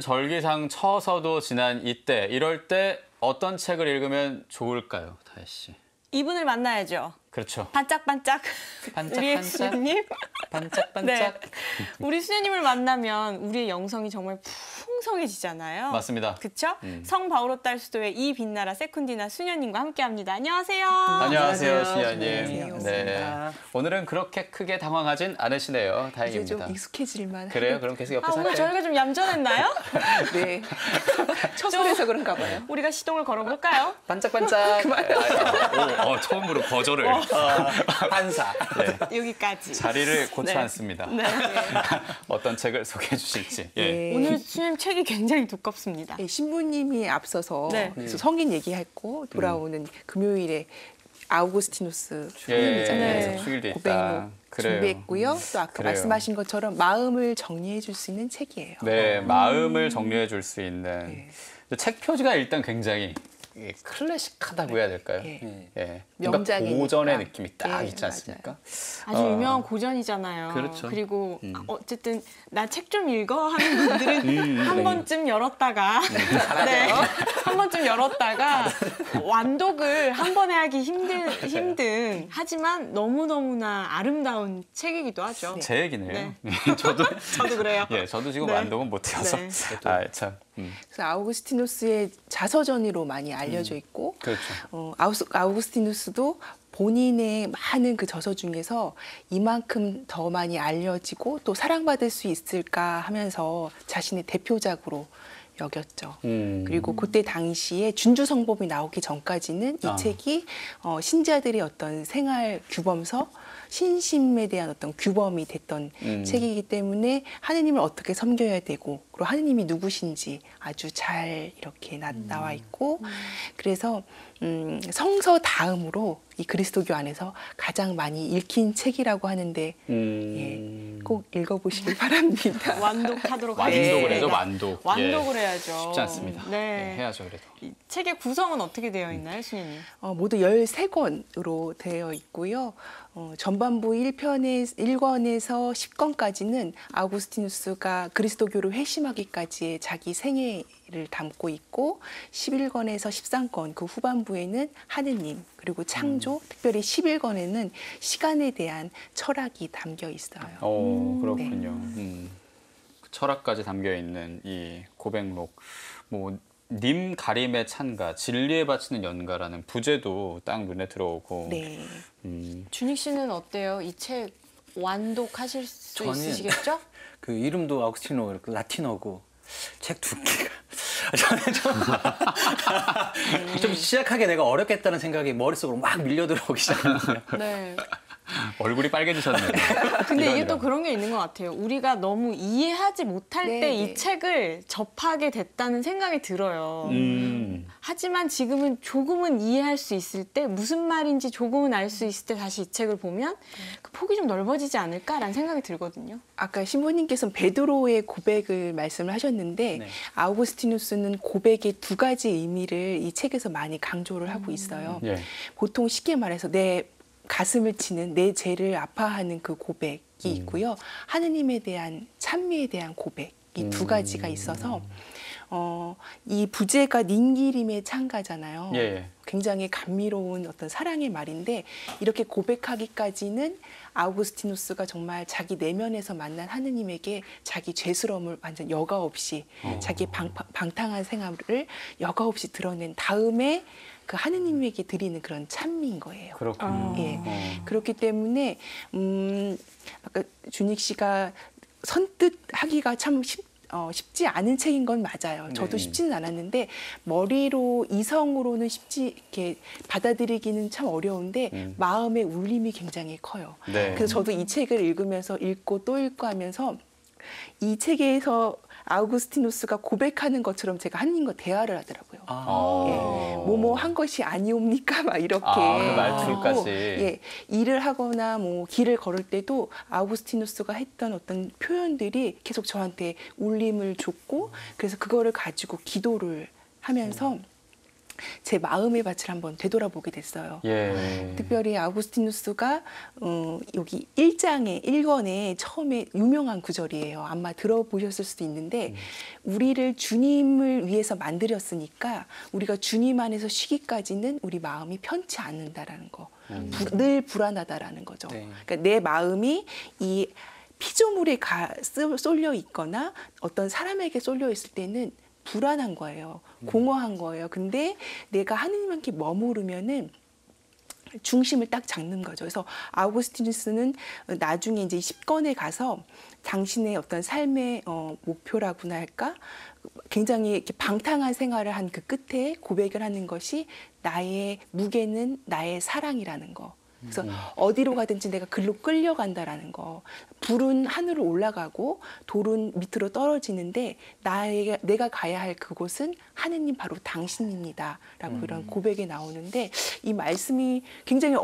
절기상 처서도 지난 이때, 이럴 때 어떤 책을 읽으면 좋을까요, 다혜 씨? 이분을 만나야죠. 그렇죠. 반짝반짝. 우리의 수녀님. 반짝반짝. 네. 우리 수녀님을 만나면 우리의 영성이 정말 풍성해지잖아요. 맞습니다. 그렇죠? 성 바오로 딸 수도의 이 빛나라 세쿤디나 수녀님과 함께합니다. 안녕하세요. 안녕하세요, 수녀님. 네. 오늘은 그렇게 크게 당황하진 않으시네요. 이제 다행입니다. 좀 익숙해질만. 그래요? 그럼 계속 옆에서 오늘 할까요? 저희가 좀 얌전했나요? 네. 처소에서 그런가 봐요. 우리가 시동을 걸어볼까요? 반짝반짝. 처음으로 거절을. 반사. 네. 여기까지. 자리를 고쳐 네. 앉습니다. 네. 어떤 책을 소개해 주실지. 예. 네. 오늘 수녀님 책이 굉장히 두껍습니다. 네, 신부님이 앞서서 네. 그래서 성인 얘기했고 돌아오는 금요일에 아우구스티누스 예. 축일이잖아요. 네. 그래서 축일도 있다. 고백록 그래요. 준비했고요. 또 아까 그래요. 말씀하신 것처럼 마음을 정리해 줄 수 있는 책이에요. 네, 마음을 정리해 줄 수 있는 네. 책 표지가 일단 굉장히 클래식하다고 해야 될까요? 예. 예. 명작이니까. 고전의 느낌이 딱 예, 있지 않습니까? 아주 유명한 고전이잖아요. 그렇죠. 그리고 어쨌든 나 책 좀 읽어 하는 분들은 한 번쯤 열었다가 네, 한 번쯤 열었다가 완독을 한 번에 하기 힘든 하지만 너무너무나 아름다운 책이기도 하죠. 제 얘기네요. 네. 저도 저도 그래요. 예, 저도 지금 네. 완독은 못 해서. 네. 아, 참. 그래서 아우구스티누스의 자서전으로 많이 알려져 있고 그렇죠. 아우구스티누스도 본인의 많은 그 저서 중에서 이만큼 더 많이 알려지고 또 사랑받을 수 있을까 하면서 자신의 대표작으로 여겼죠. 그리고 그때 당시에 준주성법이 나오기 전까지는 이 책이 신자들의 어떤 생활 규범서, 신심에 대한 어떤 규범이 됐던 책이기 때문에 하느님을 어떻게 섬겨야 되고 그리고 하느님이 누구신지 아주 잘 이렇게 나와 있고 그래서 성서 다음으로 이 그리스도교 안에서 가장 많이 읽힌 책이라고 하는데 예, 꼭 읽어보시길 바랍니다. 완독하도록 완독을 하겠습니다. 해죠, 완독. 완독을 예. 해야죠. 쉽지 않습니다. 네. 해야죠, 그래도. 이 책의 구성은 어떻게 되어 있나요, 수녀님? 모두 13권으로 되어 있고요. 전반부 1권에서 10권까지는 아우구스티누스가 그리스도교를 회심하기까지의 자기 생애를 담고 있고 11권에서 13권 그 후반부에는 하느님 그리고 창조 특별히 11권에는 시간에 대한 철학이 담겨 있어요. 그렇군요. 그 철학까지 담겨 있는 이 고백록, 님 가림의 찬가, 진리에 바치는 연가라는 부제도 딱 눈에 들어오고. 네. 준익 씨는 어때요? 이 책 완독하실 수 저는 있으시겠죠? 그 이름도 아우구스티노 이렇게 라틴어고 책 두께가 저는 좀 시작하게 내가 어렵겠다는 생각이 머릿속으로 막 밀려 들어오기 시작했어요. 네. 얼굴이 빨개지셨네요. 근데 이게 또 그런 게 있는 것 같아요. 우리가 너무 이해하지 못할 네, 때 이 네. 책을 접하게 됐다는 생각이 들어요. 하지만 지금은 조금은 이해할 수 있을 때 무슨 말인지 조금은 알 수 있을 때 다시 이 책을 보면 그 폭이 좀 넓어지지 않을까라는 생각이 들거든요. 아까 신부님께서는 베드로의 고백을 말씀을 하셨는데 네. 아우구스티누스는 고백의 두 가지 의미를 이 책에서 많이 강조를 하고 있어요. 예. 보통 쉽게 말해서 내 가슴을 치는 내 죄를 아파하는 그 고백이 있고요. 하느님에 대한 찬미에 대한 고백 이 두 가지가 있어서 이 부제가 닌기림의 찬가잖아요. 예. 굉장히 감미로운 어떤 사랑의 말인데 이렇게 고백하기까지는 아우구스티누스가 정말 자기 내면에서 만난 하느님에게 자기 죄스러움을 완전 여과 없이 자기 방탕한 생활을 여과 없이 드러낸 다음에 그 하느님에게 드리는 그런 찬미인 거예요. 그렇군요. 예. 그렇기 때문에 아까 준익 씨가 선뜻 하기가 참 쉽지 않은 책인 건 맞아요. 저도 쉽지는 않았는데 머리로 이성으로는 쉽지 이렇게 받아들이기는 참 어려운데 마음의 울림이 굉장히 커요. 네. 그래서 저도 이 책을 읽으면서 읽고 또 읽고 하면서 이 책에서 아우구스티누스가 고백하는 것처럼 제가 하느님과 대화를 하더라고요. 뭐뭐 한 것이 아니옵니까? 막 이렇게. 그 말투까지. 그리고, 예, 일을 하거나 뭐 길을 걸을 때도 아우구스티누스가 했던 어떤 표현들이 계속 저한테 울림을 줬고 그래서 그거를 가지고 기도를 하면서 제 마음의 밭을 한번 되돌아보게 됐어요. 예. 특별히 아우구스티누스가 여기 1장에 1권에 처음에 유명한 구절이에요. 아마 들어보셨을 수도 있는데 우리를 주님을 위해서 만들었으니까 우리가 주님 안에서 쉬기까지는 우리 마음이 편치 않는다라는 거. 늘 불안하다라는 거죠. 네. 그러니까 내 마음이 이 피조물에 쏠려 있거나 어떤 사람에게 쏠려 있을 때는 불안한 거예요. 공허한 거예요. 근데 내가 하느님께 머무르면은 중심을 딱 잡는 거죠. 그래서 아우구스티누스는 나중에 이제 10권에 가서 당신의 어떤 삶의 목표라고나 할까? 굉장히 이렇게 방탕한 생활을 한 그 끝에 고백을 하는 것이 나의 무게는 나의 사랑이라는 거. 그래서 어디로 가든지 내가 글로 끌려간다라는 거. 불은 하늘로 올라가고 돌은 밑으로 떨어지는데 내가 가야 할 그곳은 하느님 바로 당신입니다라고 이런 고백이 나오는데 이 말씀이 굉장히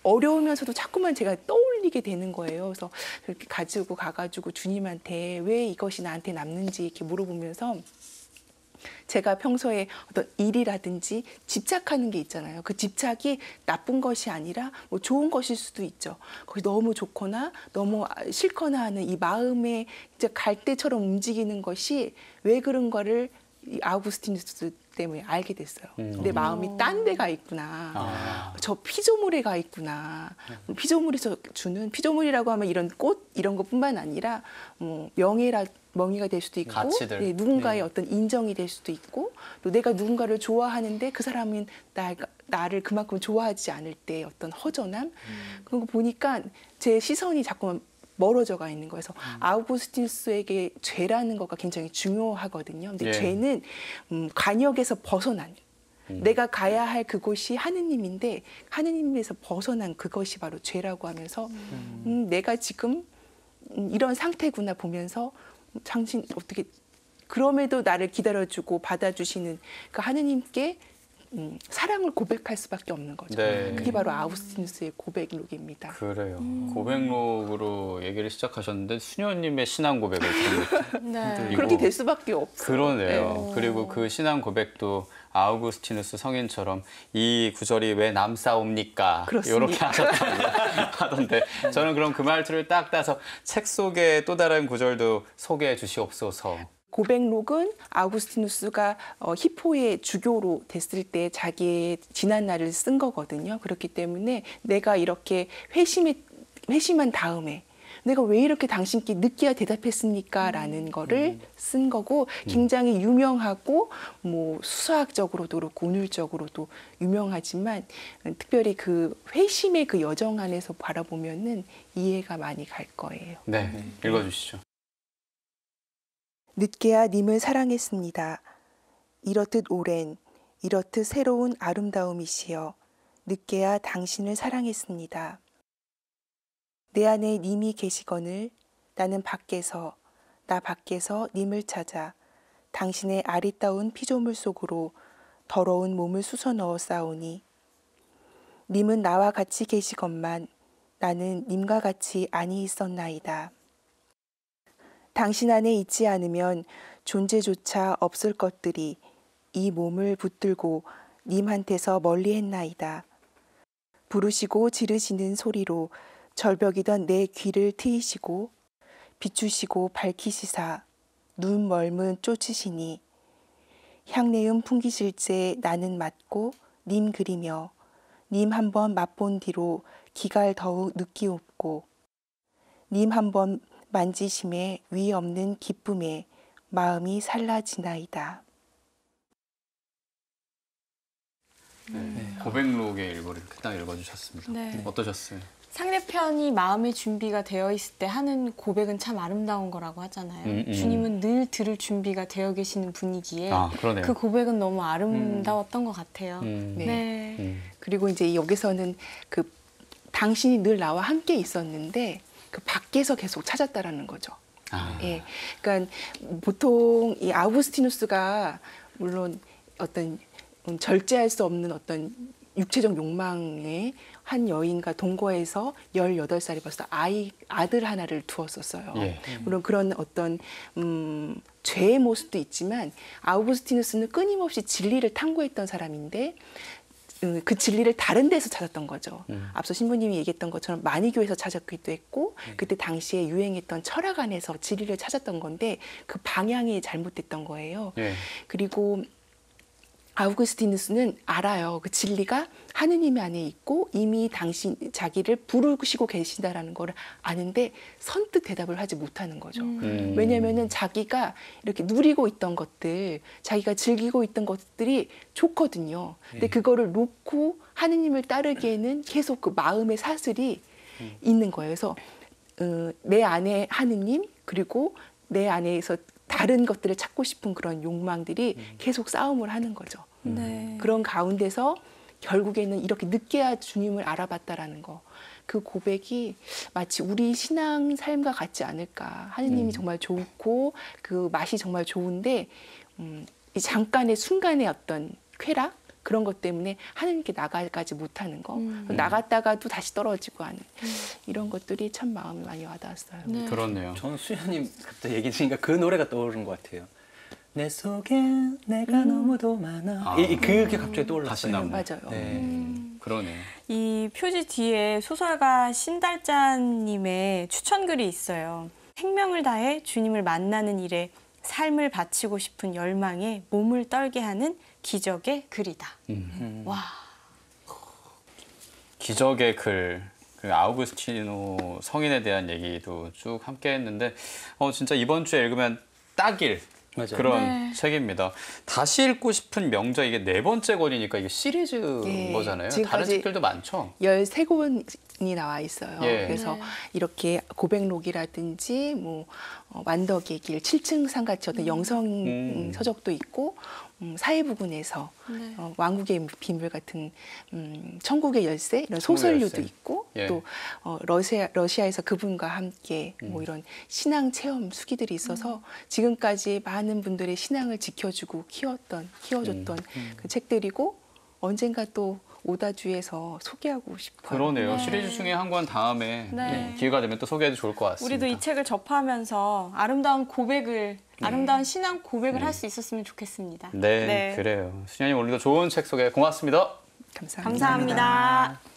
어려우면서도 자꾸만 제가 떠올리게 되는 거예요. 그래서 이렇게 가지고 가가지고 주님한테 왜 이것이 나한테 남는지 이렇게 물어보면서 제가 평소에 어떤 일이라든지 집착하는 게 있잖아요. 그 집착이 나쁜 것이 아니라 뭐 좋은 것일 수도 있죠. 거기 너무 좋거나 너무 싫거나 하는 이 마음의 이제 갈대처럼 움직이는 것이 왜 그런가를 이 아우구스티누스 때문에 알게 됐어요. 내 마음이 딴 데 가 있구나. 저 피조물에 가 있구나. 피조물에서 주는 피조물이라고 하면 이런 꽃 이런 것뿐만 아니라 명예가 될 수도 있고 가치들. 네, 누군가의 어떤 인정이 될 수도 있고 또 내가 누군가를 좋아하는데 그 사람은 나를 그만큼 좋아하지 않을 때 어떤 허전함 그런 거 보니까 제 시선이 자꾸만 멀어져 가 있는 거예요. 그래서 아우구스티누스에게 죄라는 거가 굉장히 중요하거든요. 근데 예. 죄는 관역에서 벗어난 내가 가야 할 그곳이 하느님인데 하느님에서 벗어난 그것이 바로 죄라고 하면서 내가 지금 이런 상태구나 보면서 당신 어떻게 그럼에도 나를 기다려주고 받아주시는 그 하느님께 사랑을 고백할 수밖에 없는 거죠. 네. 그게 바로 아우구스티누스의 고백록입니다. 그래요. 고백록으로 얘기를 시작하셨는데 수녀님의 신앙 고백을 지금 네. 이거- 그렇게 될 수밖에 없어요. 그러네요. 그리고 그 신앙 고백도 아우구스티누스 성인처럼 이 구절이 왜 남싸옵니까? 그렇습니다. 이렇게 하던데 저는 그럼 그 말투를 딱 따서 책 속의 또 다른 구절도 소개해 주시옵소서. 고백록은 아우구스티누스가 히포의 주교로 됐을 때 자기의 지난 날을 쓴 거거든요. 그렇기 때문에 내가 이렇게 회심한 다음에 내가 왜 이렇게 당신께 늦게야 대답했습니까? 라는 거를 쓴 거고 굉장히 유명하고 뭐 수사학적으로도 그렇고 운율적으로도 유명하지만 특별히 그 회심의 그 여정 안에서 바라보면은 이해가 많이 갈 거예요. 네, 읽어주시죠. 늦게야 님을 사랑했습니다. 이렇듯 오랜, 이렇듯 새로운 아름다움이시여 늦게야 당신을 사랑했습니다. 내 안에 님이 계시거늘 나는 나 밖에서 님을 찾아 당신의 아리따운 피조물 속으로 더러운 몸을 쑤서 넣어 싸우니 님은 나와 같이 계시건만 나는 님과 같이 아니 있었나이다. 당신 안에 있지 않으면 존재조차 없을 것들이 이 몸을 붙들고 님한테서 멀리 했나이다. 부르시고 지르시는 소리로 절벽이던 내 귀를 트이시고 비추시고 밝히시사 눈 멀문 쫓으시니 향내음 풍기실제 나는 맞고 님 그리며 님 한번 맛본 뒤로 기갈 더욱 느끼옵고 님 한번 만지심에 위 없는 기쁨에 마음이 살라지나이다. 고백록의 일부를 이렇게 딱 읽어주셨습니다. 네. 어떠셨어요? 상대편이 마음의 준비가 되어 있을 때 하는 고백은 참 아름다운 거라고 하잖아요. 주님은 늘 들을 준비가 되어 계시는 분이기에 아, 그러네요. 그 고백은 너무 아름다웠던 것 같아요. 네. 네. 그리고 이제 여기서는 그 당신이 늘 나와 함께 있었는데 그 밖에서 계속 찾았다라는 거죠. 아. 예. 그러니까 보통 이 아우구스티누스가 물론 어떤 절제할 수 없는 어떤 육체적 욕망에 한 여인과 동거해서 18살이 벌써 아들 하나를 두었었어요. 예. 물론 그런 어떤 죄의 모습도 있지만 아우구스티누스는 끊임없이 진리를 탐구했던 사람인데 그 진리를 다른 데서 찾았던 거죠. 앞서 신부님이 얘기했던 것처럼 마니교에서 찾았기도 했고 그때 당시에 유행했던 철학 안에서 진리를 찾았던 건데 그 방향이 잘못됐던 거예요. 예. 그리고 아우구스티누스는 알아요. 그 진리가 하느님 안에 있고 이미 자기를 부르시고 계신다라는 걸 아는데 선뜻 대답을 하지 못하는 거죠. 왜냐하면은 자기가 이렇게 누리고 있던 것들, 자기가 즐기고 있던 것들이 좋거든요. 근데 그거를 놓고 하느님을 따르기에는 계속 그 마음의 사슬이 있는 거예요. 그래서 내 안에 하느님 그리고 내 안에서 다른 것들을 찾고 싶은 그런 욕망들이 계속 싸움을 하는 거죠. 네. 그런 가운데서 결국에는 이렇게 늦게야 주님을 알아봤다라는 거. 그 고백이 마치 우리 신앙 삶과 같지 않을까. 하느님이 정말 좋고 그 맛이 정말 좋은데 이 잠깐의 순간의 어떤 쾌락 그런 것 때문에 하느님께 나가지 못하는 거. 나갔다가도 다시 떨어지고 하는 이런 것들이 참 마음이 많이 와닿았어요. 네. 그렇네요. 저는 수연님 갑자기 얘기 들으니까 그 노래가 떠오르는 것 같아요. 내 속에 내가 너무도 많아. 그게 갑자기 떠올랐어요. 다시 나무. 맞아요. 네. 그러네요. 이 표지 뒤에 소설가 신달자님의 추천글이 있어요. 생명을 다해 주님을 만나는 일에 삶을 바치고 싶은 열망에 몸을 떨게 하는 기적의 글이다. 와. 기적의 글, 그 아우구스티노 성인에 대한 얘기도 쭉 함께 했는데 진짜 이번 주에 읽으면 딱일 맞아요. 그런 네. 책입니다. 다시 읽고 싶은 명작 이게 4번째 권이니까 이게 시리즈인 예, 거잖아요. 다른 지금까지 책들도 많죠. 13권이 나와 있어요. 예. 그래서 네. 이렇게 고백록이라든지 뭐 완덕의 길, 7층 산같이 어떤 영성 서적도 있고 사회부군에서 네. 왕국의 비밀 같은 천국의 열쇠 이런 천국의 소설류도 열쇠. 있고 예. 또 러시아에서 그분과 함께 뭐 이런 신앙 체험 수기들이 있어서 지금까지 많은 분들의 신앙을 지켜주고 키워줬던 그 책들이고 언젠가 또 오다주에서 소개하고 싶어요. 그러네요. 네. 시리즈 중에 한 권 다음에 네. 기회가 되면 또 소개해도 좋을 것 같습니다. 우리도 이 책을 접하면서 아름다운 고백을, 아름다운 신앙 고백을 할 수 있었으면 좋겠습니다. 네, 그래요. 수녀님 오늘도 좋은 책 소개 고맙습니다. 감사합니다. 감사합니다.